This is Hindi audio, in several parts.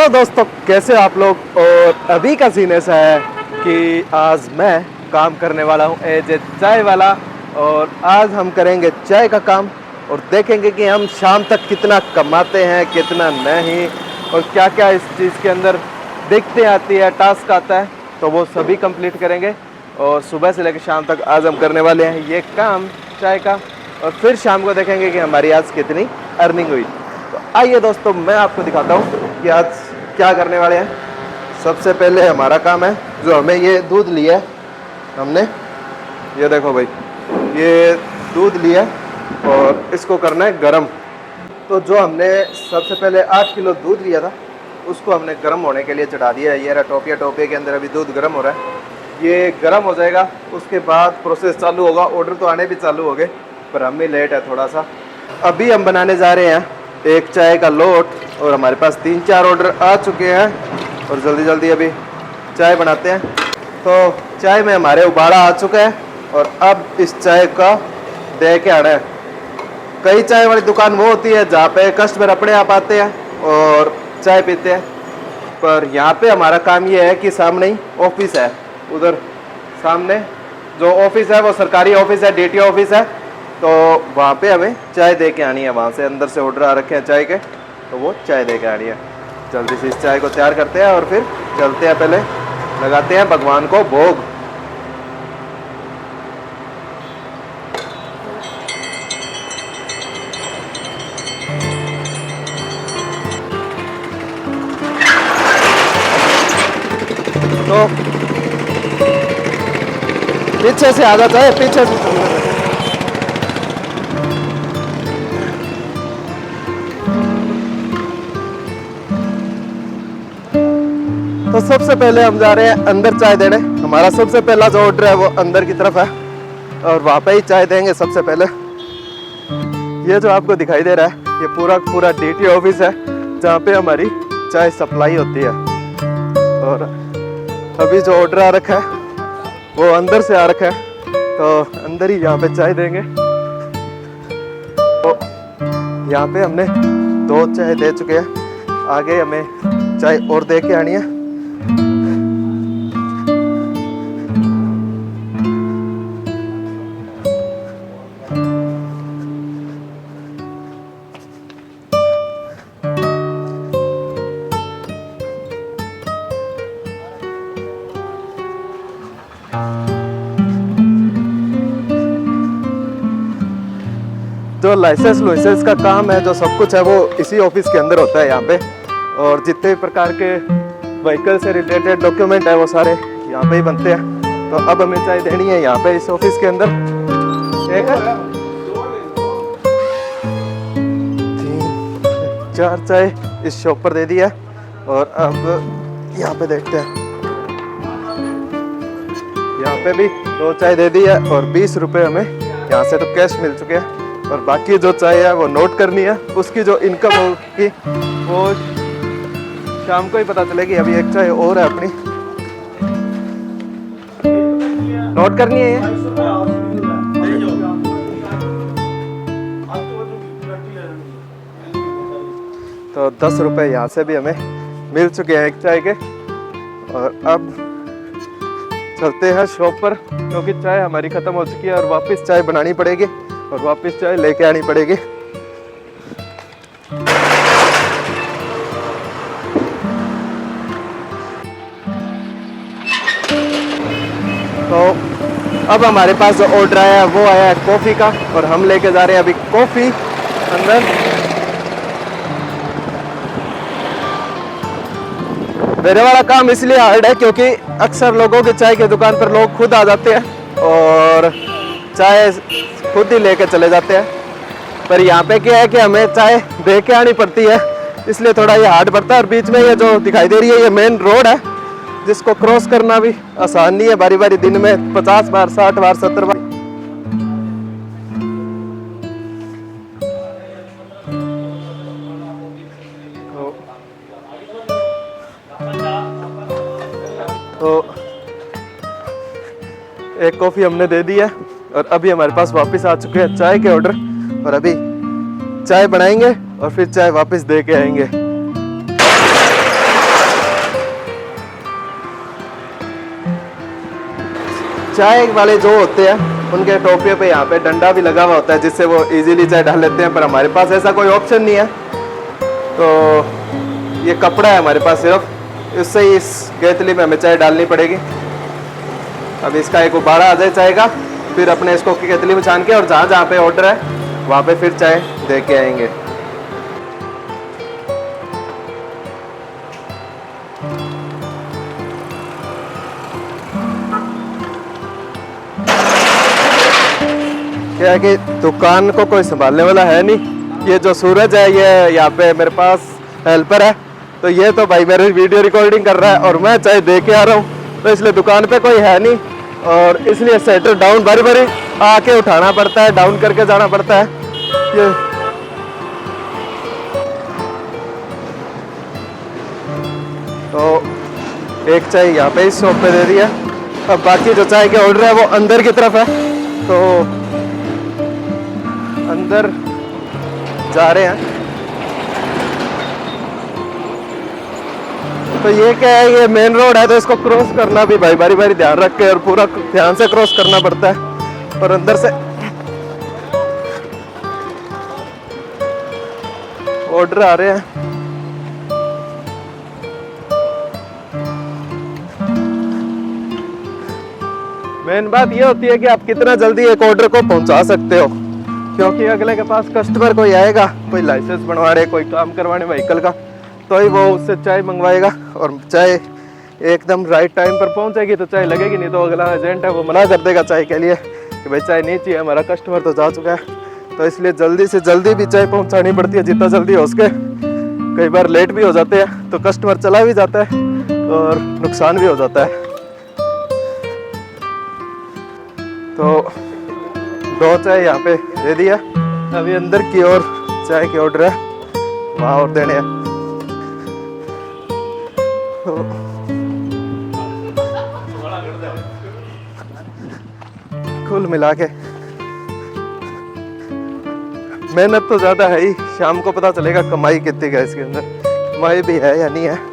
हेलो दोस्तों, कैसे आप लोग। और अभी का सीन ऐसा है कि आज मैं काम करने वाला हूँ एज ए चाय वाला। और आज हम करेंगे चाय का काम और देखेंगे कि हम शाम तक कितना कमाते हैं कितना नहीं, और क्या क्या इस चीज़ के अंदर दिक्कतें आती है, टास्क आता है, तो वो सभी कंप्लीट करेंगे। और सुबह से लेकर शाम तक आज हम करने वाले हैं ये काम चाय का, और फिर शाम को देखेंगे कि हमारी आज कितनी अर्निंग हुई। तो आइए दोस्तों, मैं आपको दिखाता हूँ कि आज क्या करने वाले हैं। सबसे पहले हमारा काम है, जो हमें ये दूध लिया है हमने, ये देखो भाई, ये दूध लिया और इसको करना है गरम। तो जो हमने सबसे पहले 8 किलो दूध लिया था उसको हमने गर्म होने के लिए चढ़ा दिया है। ये रहा टोपिया, टोपिया के अंदर अभी दूध गर्म हो रहा है। ये गर्म हो जाएगा, उसके बाद प्रोसेस चालू होगा। ऑर्डर तो आने भी चालू हो गए, पर हम भी लेट है थोड़ा सा। अभी हम बनाने जा रहे हैं एक चाय का लोट, और हमारे पास 3-4 ऑर्डर आ चुके हैं और जल्दी जल्दी अभी चाय बनाते हैं। तो चाय में हमारे उबाला आ चुका है और अब इस चाय का दे के आना है। कई चाय वाली दुकान वो होती है जहाँ पे कस्टमर अपने आप आते हैं और चाय पीते हैं, पर यहाँ पे हमारा काम ये है कि सामने ही ऑफिस है, उधर सामने जो ऑफिस है वो सरकारी ऑफिस है, डीटीओ ऑफिस है। तो वहाँ पे हमें चाय दे के आनी है। वहाँ से अंदर से ऑर्डर आ रखे हैं चाय के, तो वो चाय दे के आनी है। जल्दी से इस चाय को तैयार करते हैं और फिर चलते हैं, पहले लगाते हैं भगवान को भोग। तो पीछे से आ जाता है, पीछे से तो सबसे पहले हम जा रहे हैं अंदर चाय देने। हमारा सबसे पहला जो ऑर्डर है वो अंदर की तरफ है और वहाँ पे ही चाय देंगे सबसे पहले। ये जो आपको दिखाई दे रहा है ये पूरा पूरा डीटीओ ऑफिस है जहाँ पे हमारी चाय सप्लाई होती है। और अभी जो ऑर्डर आ रखा है वो अंदर से आ रखा है, तो अंदर ही यहाँ पे चाय देंगे। तो यहाँ पे हमने 2 चाय दे चुके हैं, आगे हमें चाय और दे के आनी है। जो लाइसेंस का काम है, जो सब कुछ है, वो इसी ऑफिस के अंदर होता है यहाँ पे। और जितने भी प्रकार के व्हीकल से रिलेटेड डॉक्यूमेंट है वो सारे यहाँ पे ही बनते हैं। तो अब हमें चाय देनी है यहाँ पे इस ऑफिस के अंदर। 3-4 चाय इस शॉप पर दे दी है और अब यहाँ पे देखते हैं। यहाँ पे भी 2 चाय दे दी है और 20 रुपये हमें यहाँ से तो कैश मिल चुके हैं। और बाकी जो चाय है वो नोट करनी है, उसकी जो इनकम होगी वो शाम को ही पता चलेगी। अभी एक चाय और है अपनी, नोट करनी है ये। तो 10 रुपये यहाँ से भी हमें मिल चुके हैं एक चाय के। और अब चलते हैं शॉप पर, क्योंकि चाय हमारी ख़त्म हो चुकी है और वापस चाय बनानी पड़ेगी और वापस चाय लेके आनी पड़ेगी। तो अब हमारे पास जो ऑर्डर आया है वो आया है कॉफ़ी का, और हम लेके जा रहे हैं अभी कॉफ़ी अंदर। मेरे वाला काम इसलिए हार्ड है क्योंकि अक्सर लोगों की चाय की दुकान पर लोग खुद आ जाते हैं और चाय खुद ही लेके चले जाते हैं। पर यहाँ पे क्या है कि हमें चाय दे के आनी पड़ती है, इसलिए थोड़ा ये हार्ड पड़ता है। और बीच में ये जो दिखाई दे रही है ये मेन रोड है, जिसको क्रॉस करना भी आसान नहीं है। बारी बारी दिन में 50 बार, 60 बार, 70 बार। तो एक कॉफ़ी हमने दे दी है और अभी हमारे पास वापस आ चुके हैं चाय के ऑर्डर, और अभी चाय बनाएंगे और फिर चाय वापस दे के आएंगे। चाय वाले जो होते हैं उनके टोपियों पे यहाँ पे डंडा भी लगा हुआ होता है जिससे वो इजीली चाय डाल लेते हैं, पर हमारे पास ऐसा कोई ऑप्शन नहीं है। तो ये कपड़ा है हमारे पास सिर्फ, इससे ही इस केतली में हमें चाय डालनी पड़ेगी। अब इसका एक उबाड़ा आ जाए चाय का, फिर अपने इसको केतली में छान के और जहाँ जहाँ पे ऑर्डर है वहाँ पे फिर चाय दे के आएंगे। क्या है कि दुकान को कोई संभालने वाला है नहीं। ये जो सूरज है ये यहाँ पे मेरे पास हेल्पर है, तो ये तो भाई मेरी वीडियो रिकॉर्डिंग कर रहा है और मैं चाय दे के आ रहा हूँ, तो इसलिए दुकान पे कोई है नहीं और इसलिए सेटर डाउन बारी बारी आके उठाना पड़ता है, डाउन करके जाना पड़ता है। ये तो एक चाय यहाँ पे इस शॉप पे दे दी है। अब बाकी जो चाय के ऑर्डर है वो अंदर की तरफ है, तो अंदर जा रहे हैं। तो ये क्या है, ये मेन रोड है तो इसको क्रॉस करना भी भाई बारी बारी ध्यान रख के और पूरा ध्यान से क्रॉस करना पड़ता है। और अंदर से ऑर्डर आ रहे हैं। मेन बात ये होती है कि आप कितना जल्दी एक ऑर्डर को पहुंचा सकते हो, क्योंकि अगले के पास कस्टमर कोई आएगा, कोई लाइसेंस बनवाने, कोई काम करवाने व्हीकल का, तो ही वो उससे चाय मंगवाएगा और चाय एकदम राइट टाइम पर पहुंचेगी तो चाय लगेगी, नहीं तो अगला एजेंट है वो मना कर देगा चाय के लिए कि भाई चाय नहीं चाहिए, हमारा कस्टमर तो जा चुका है। तो इसलिए जल्दी से जल्दी भी चाय पहुंचानी पड़ती है, जितना जल्दी हो सके। कई बार लेट भी हो जाते हैं तो कस्टमर चला भी जाता है और नुकसान भी हो जाता है। तो दो चाय यहाँ पे दे दिया, अभी अंदर की ओर चाय के ऑर्डर है वहाँ और देने हैं। तो कुल मिला के मेहनत तो ज्यादा है ही, शाम को पता चलेगा कमाई कितनी है इसके अंदर, कमाई भी है या नहीं है।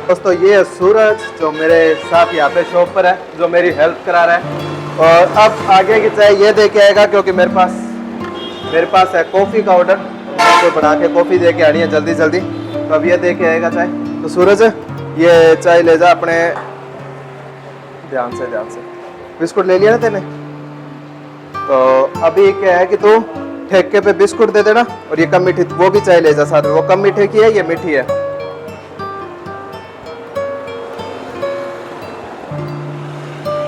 दोस्तों ये है सूरज जो मेरे साथ यहाँ पे शॉप पर है, जो मेरी हेल्प करा रहा है। और अब आगे की चाय ये दे के आएगा, क्योंकि मेरे पास है कॉफ़ी का ऑर्डर, तो बना के कॉफ़ी दे के आनी है जल्दी जल्दी, तो अब ये दे के आएगा चाय। तो सूरज ये चाय ले जा अपने, ध्यान से बिस्कुट ले लिया ना तेने, तो अभी क्या है कि तू ठेके पे बिस्कुट दे देना और ये कम मीठी वो भी चाय ले जा साथ में, वो कम मीठे की है ये मीठी है।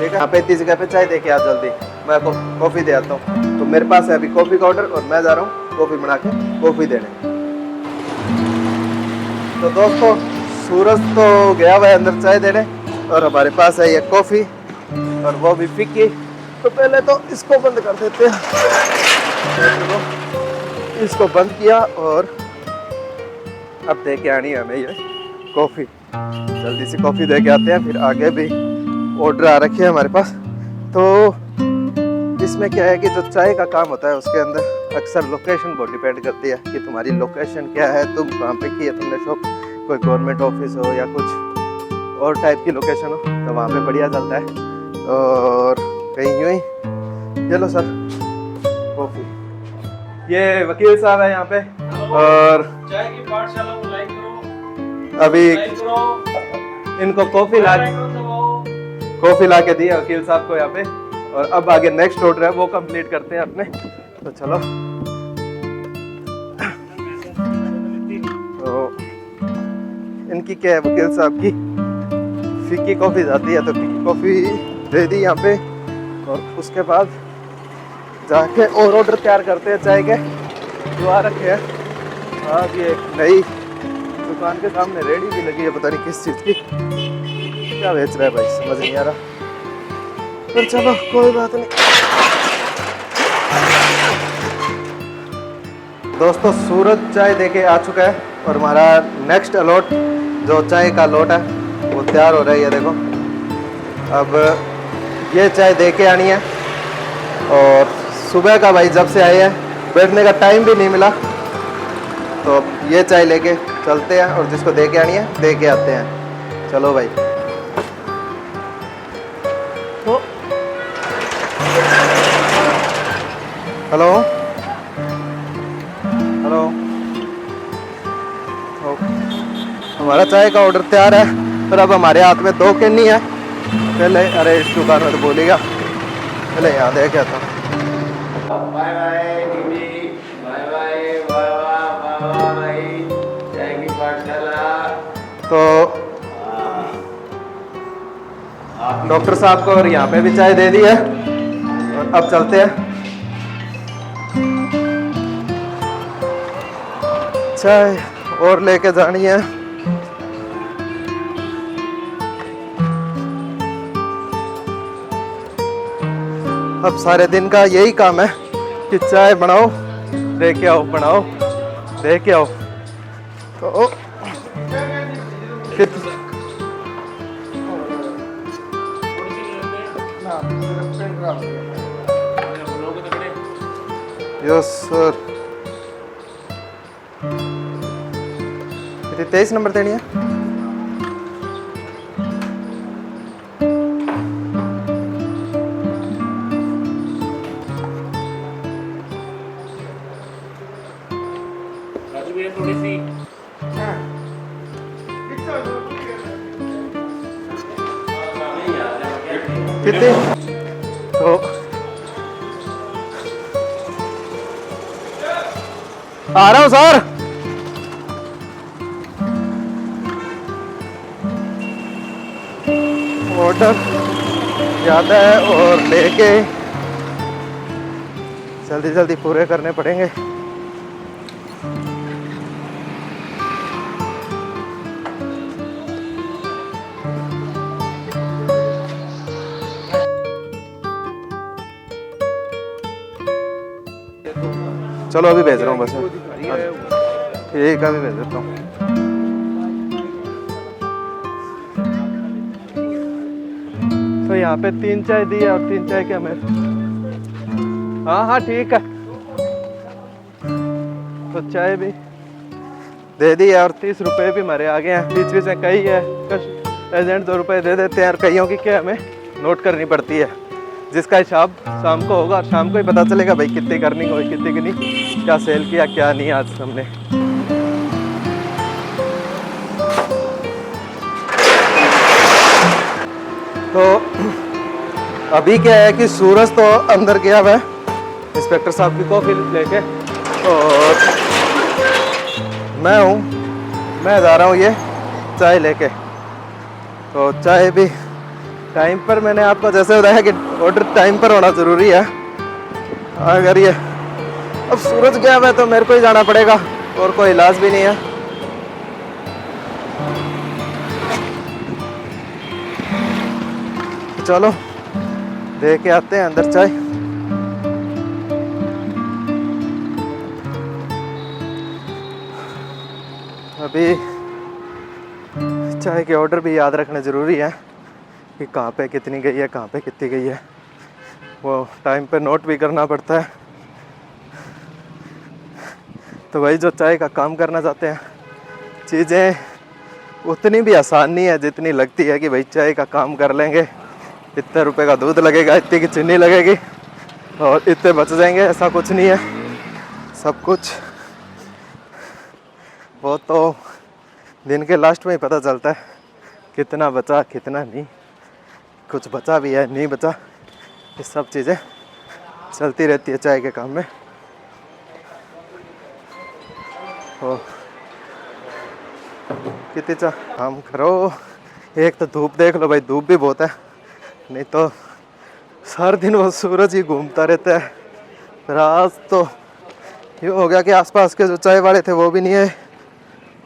ठीक है, यहाँ पे इतनी जगह पे चाय दे के आ जल्दी, मैं कॉफ़ी दे आता हूँ। तो मेरे पास है अभी कॉफ़ी का ऑर्डर और मैं जा रहा हूँ कॉफ़ी बना के कॉफ़ी देने। तो दोस्तों सूरज तो गया हुआ है अंदर चाय देने और हमारे पास है ये कॉफ़ी और वो भी फीकी। तो पहले तो इसको बंद कर देते हैं, इसको बंद किया और अब दे के आनी है हमें ये कॉफ़ी, जल्दी से कॉफ़ी दे के आते हैं। फिर आगे भी ऑर्डर आ रखे हैं हमारे पास। तो इसमें क्या है कि जो चाय का काम होता है उसके अंदर अक्सर लोकेशन बहुत डिपेंड करती है कि तुम्हारी लोकेशन क्या है, तुम कहाँ पे की है तुमने शॉप, कोई गवर्नमेंट ऑफिस हो या कुछ और टाइप की लोकेशन हो तो वहाँ पे बढ़िया चलता है। और कहीं यूँ ही चलो सर कॉफ़ी, ये वकील साहब है यहाँ पे और चाय की पाठशाला को लाइक करो, अभी लाइक करो, इनको कॉफ़ी ला के दी है वकील साहब को यहाँ पे। और अब आगे नेक्स्ट ऑर्डर है वो कंप्लीट करते हैं अपने। तो चलो, तो इनकी क्या है वकील साहब की फीकी कॉफ़ी जाती है, तो फीकी कॉफ़ी दे दी यहाँ पे और उसके बाद जाके और ऑर्डर तैयार करते हैं चाय के जो आ रखे हैं। अब ये एक नई दुकान के सामने रेडी भी लगी है, पता नहीं किस चीज़ की, क्या बेच रहा है भाई समझ नहीं आ रहा, पर चलो कोई बात नहीं। दोस्तों सूरज चाय देके आ चुका है और हमारा नेक्स्ट अलॉट जो चाय का लोट है वो तैयार हो रहा है। देखो अब ये चाय देके आनी है और सुबह का भाई जब से आए हैं बैठने का टाइम भी नहीं मिला, तो अब ये चाय लेके चलते हैं और जिसको दे के आनी है दे के आते हैं। चलो भाई। तो हेलो हेलो, तो हमारा चाय का ऑर्डर तैयार है पर अब हमारे हाथ में 2 कैन नहीं है। पहले अरे इस दुकान में तो बोलेगा, पहले यहाँ दे के आता हूँ। बाय बाय दीदी, बाय बाय, वाह वाह वाह वाह भाई, चाय की पाठशाला। तो डॉक्टर साहब को और यहाँ पे भी चाय दे दी है और अब चलते हैं। चाय और लेके जानी है। अब सारे दिन का यही काम है कि चाय बनाओ, दे के आओ, बनाओ, दे के आओ। तो कित यस सर। कितनी 23 नंबर देनी है? राजू भैया थोड़ी सी कितनी? तो आ रहा हूँ सर। ऑर्डर ज़्यादा है और लेके जल्दी जल्दी पूरे करने पड़ेंगे। चलो अभी भेज रहा हूँ बस। ठीक है अभी भेज देता हूँ। तो यहाँ पे 3 चाय दी है और 3 चाय क्या मैं, हाँ हाँ ठीक है। तो चाय भी दे दी है और 30 रुपए भी हमारे आगे हैं। बीच बीच में कई है कुछ एजेंट 2 रुपए दे देते हैं और कईयों की क्या हमें नोट करनी पड़ती है, जिसका हिसाब शाम को होगा और शाम को ही पता चलेगा भाई कितनी करनी हुई कितनी की नहीं, क्या सेल किया क्या नहीं आज हमने। तो अभी क्या है कि सूरज तो अंदर गया हुआ है इंस्पेक्टर साहब की कॉफी लेके, और मैं जा रहा हूँ ये चाय लेके। तो चाय भी टाइम पर, मैंने आपको जैसे बताया कि ऑर्डर टाइम पर होना ज़रूरी है। अगर ये अब सूरज गया हुआ है तो मेरे को ही जाना पड़ेगा और कोई इलाज भी नहीं है। चलो दे के आते हैं अंदर चाय। अभी चाय के ऑर्डर भी याद रखना ज़रूरी है कि कहाँ पे कितनी गई है, कहाँ पे कितनी गई है, वो टाइम पे नोट भी करना पड़ता है। तो भाई जो चाय का काम करना चाहते हैं, चीज़ें उतनी भी आसान नहीं है जितनी लगती है कि भाई चाय का काम कर लेंगे, इतने रुपए का दूध लगेगा, इतनी की चीनी लगेगी और इतने बच जाएंगे, ऐसा कुछ नहीं है। सब कुछ वो तो दिन के लास्ट में ही पता चलता है कितना बचा कितना नहीं, कुछ बचा भी है नहीं बचा, ये सब चीज़ें चलती रहती है चाय के काम में। ओ कितनी चाह काम करो। एक तो धूप देख लो भाई, धूप भी बहुत है, नहीं तो सारा दिन वो सूरज ही घूमता रहता है। पर आज तो ये हो गया कि आसपास के जो चाय वाले थे वो भी नहीं है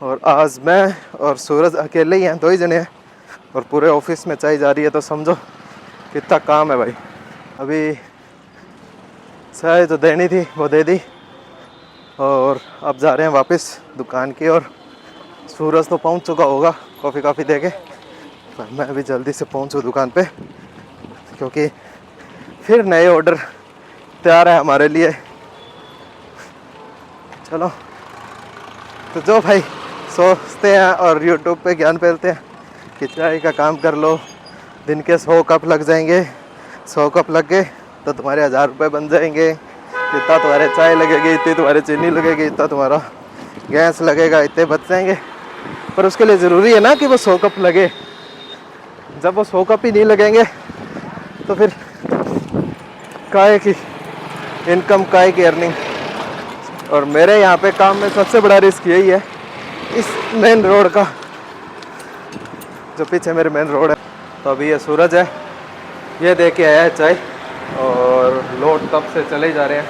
और आज मैं और सूरज अकेले ही हैं, 2 ही जने हैं और पूरे ऑफिस में चाय जा रही है। तो समझो कितना काम है भाई। अभी चाय जो देनी थी वो दे दी और अब जा रहे हैं वापस दुकान की ओर। सूरज तो पहुंच चुका होगा कॉफ़ी दे के, पर मैं अभी जल्दी से पहुंचूँ दुकान पे क्योंकि फिर नए ऑर्डर तैयार है हमारे लिए। चलो तो जो भाई सोचते हैं और यूट्यूब पे ज्ञान फैलते हैं कि चाय का काम कर लो, दिन के 100 कप लग जाएंगे, 100 कप लग गए तो तुम्हारे 1000 रुपये बन जाएंगे, इतना तुम्हारे चाय लगेगी, इतनी तुम्हारे चीनी लगेगी, इतना तुम्हारा गैस लगेगा, इतने बच जाएंगे। पर उसके लिए ज़रूरी है ना कि वो 100 कप लगे। जब वो 100 कप ही नहीं लगेंगे तो फिर काहे की इनकम, काहे की अर्निंग। और मेरे यहाँ पे काम में सबसे बड़ा रिस्क यही है, इस मेन रोड का, जो पीछे मेरे मेन रोड है। तो अभी ये सूरज है, ये दे के आया है चाय और लोड कब से चले जा रहे हैं।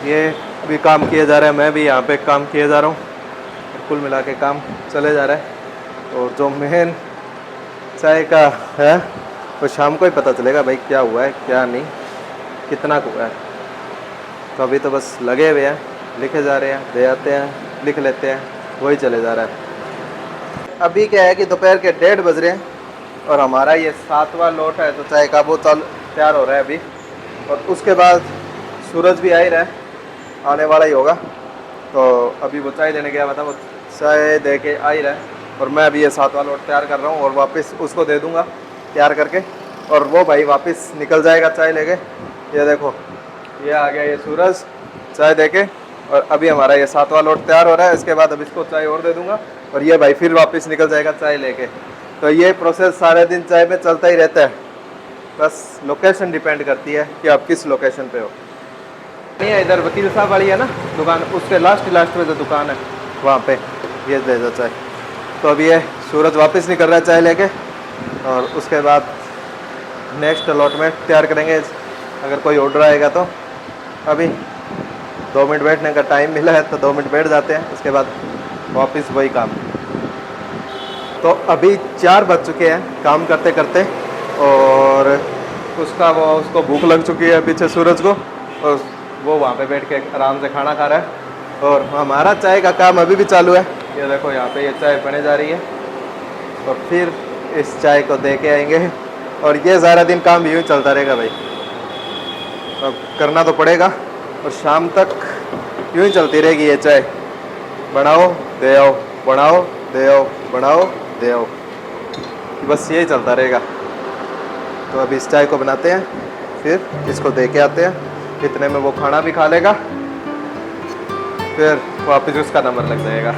ये भी काम किया जा रहा है, मैं भी यहाँ पे काम किए जा रहा हूँ, कुल मिला के काम चले जा रहा है। और जो मेन चाय का है वो शाम को ही पता चलेगा भाई क्या हुआ है क्या नहीं, कितना हुआ है। तो अभी तो बस लगे हुए हैं, लिखे जा रहे हैं, दे आते हैं, लिख लेते हैं, वही चले जा रहा है। अभी क्या है कि दोपहर के 1:30 बज रहे हैं और हमारा ये 7वां लोट है, तो चाय का वो तैयार हो रहा है अभी। और उसके बाद सूरज भी आ ही रहा है, आने वाला ही होगा। तो अभी वो चाय देने गया हुआ था, वो चाय दे के आ ही रहा है और मैं अभी ये 7वां लोट तैयार कर रहा हूँ और वापस उसको दे दूँगा तैयार करके। और वो भाई वापस निकल जाएगा चाय लेके। ये देखो ये आ गया ये सूरज चाय दे के, और अभी हमारा ये 7वां लोट तैयार हो रहा है। इसके बाद अब इसको चाय और दे दूँगा और ये भाई फिर वापस निकल जाएगा चाय लेके। तो ये प्रोसेस सारे दिन चाय में चलता ही रहता है, बस लोकेशन डिपेंड करती है कि आप किस लोकेशन पे हो। नहीं, इधर वकील साहब वाली है ना दुकान, उसके लास्ट में जो दुकान है वहाँ पे ये दे दो चाय। तो अभी ये सूरज वापस निकल रहा है चाय लेके और उसके बाद नेक्स्ट अलॉटमेंट तैयार करेंगे अगर कोई ऑर्डर आएगा तो। अभी 2 मिनट बैठने का टाइम मिला है तो 2 मिनट बैठ जाते हैं, उसके बाद वापस वही काम। तो अभी 4 बज चुके हैं काम करते करते और उसको भूख लग चुकी है पीछे सूरज को, और वो वहाँ पे बैठ के आराम से खाना खा रहा है। और हमारा चाय का काम अभी भी चालू है। ये देखो यहाँ पे ये चाय बने जा रही है और फिर इस चाय को दे के आएंगे और ये सारा दिन काम यूँ चलता रहेगा भाई। अब करना तो पड़ेगा और शाम तक यूँ ही चलती रहेगी ये चाय, बनाओ दे आओ, बनाओ दे आओ, बनाओ दे आओ, बस यही चलता रहेगा। तो अभी इस चाय को बनाते हैं, फिर इसको दे के आते हैं, इतने में वो खाना भी खा लेगा, फिर वापस उसका नंबर लग जाएगा।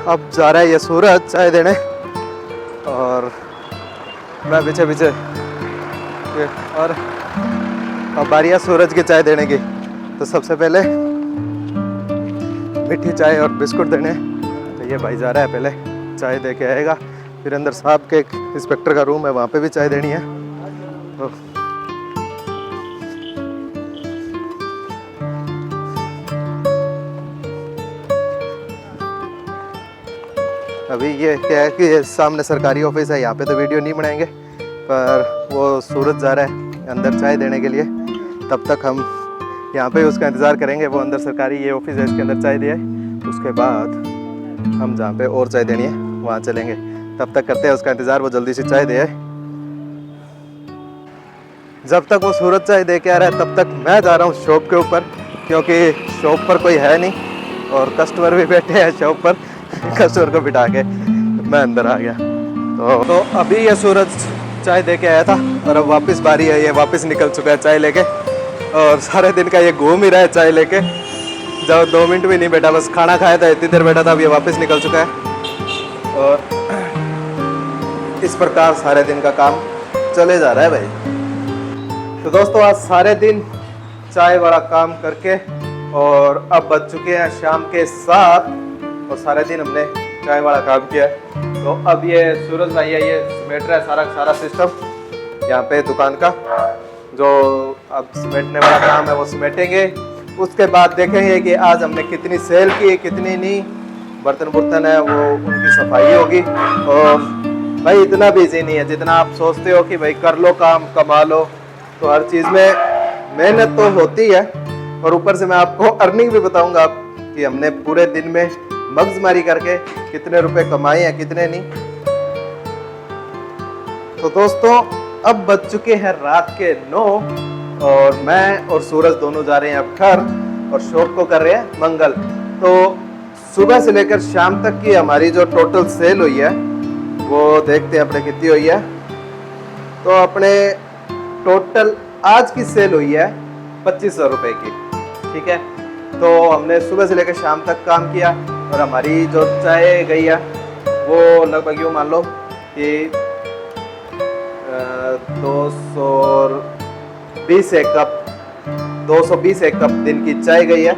अब जा रहा है ये सूरज चाय देने और मैं पीछे पीछे, और अब बारी है सूरज की चाय देने की। तो सबसे पहले मीठी चाय और बिस्कुट देने। तो ये भाई जा रहा है, पहले चाय दे के आएगा, फिर अंदर साहब के एक इंस्पेक्टर का रूम है वहाँ पे भी चाय देनी है। तो अभी ये क्या है कि ये सामने सरकारी ऑफिस है, यहाँ पे तो वीडियो नहीं बनाएंगे, पर वो सूरज जा रहा है अंदर चाय देने के लिए। तब तक हम यहाँ पे उसका इंतज़ार करेंगे, वो अंदर सरकारी ये ऑफिस है, इसके अंदर चाय दिए, उसके बाद हम जहाँ पे और चाय देनी है वहाँ चलेंगे। तब तक करते हैं उसका इंतज़ार, वो जल्दी से चाय दे। जब तक वो सूरज चाय दे के आ रहा है तब तक मैं जा रहा हूँ शॉप के ऊपर, क्योंकि शॉप पर कोई है नहीं और कस्टमर भी बैठे हैं शॉप पर। कस्टमर को बिठा के मैं अंदर आ गया। तो अभी ये सूरज चाय दे के आया था और अब वापस बारी है, ये वापस निकल चुका है चाय लेके। और सारे दिन का ये घूम ही रहा है चाय लेके, जब 2 मिनट भी नहीं बैठा, बस खाना खाया था इतनी देर बैठा था, अब ये वापस निकल चुका है। और इस प्रकार सारे दिन का काम चले जा रहा है भाई। तो दोस्तों आज सारे दिन चाय वाला काम करके और अब बज चुके हैं शाम के 7 और सारे दिन हमने चाय वाला काम किया है। तो अब ये सूरज भाई है, ये समेट रहा है सारा सिस्टम यहाँ पे दुकान का, जो अब समेटने वाला काम है वो समेटेंगे। उसके बाद देखेंगे कि आज हमने कितनी सेल की, कितनी नहीं, बर्तन है वो उनकी सफाई होगी। और भाई इतना बिजी नहीं है जितना आप सोचते हो कि भाई कर लो काम कमा लो, तो हर चीज़ में मेहनत तो होती है, और ऊपर से मैं आपको अर्निंग भी बताऊंगा कि हमने पूरे दिन में मगजमारी करके कितने रुपए कमाए हैं कितने नहीं। तो दोस्तों अब बज चुके हैं रात के 9 और मैं और सूरज दोनों जा रहे हैं अब घर और शॉप को कर रहे हैं मंगल। तो सुबह से लेकर शाम तक की हमारी जो टोटल सेल हुई है वो देखते हैं अपने कितनी हुई है। तो अपने टोटल आज की सेल हुई है 2500 रुपए की, ठीक है। तो हमने सुबह से लेकर शाम तक काम किया और हमारी जो चाय गई है वो लगभग यूँ मान लो कि 220 एक कप दिन की चाय गई है,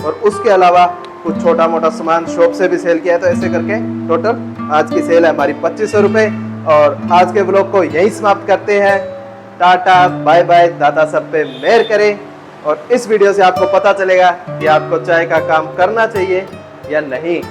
और उसके अलावा कुछ छोटा मोटा सामान शॉप से भी सेल किया है। तो ऐसे करके टोटल आज की सेल है हमारी 2500 रुपये। और आज के ब्लॉग को यहीं समाप्त करते हैं। टाटा बाय बाय, दाता सब पे मेहर करे। और इस वीडियो से आपको पता चलेगा कि आपको चाय का काम करना चाहिए या नहीं।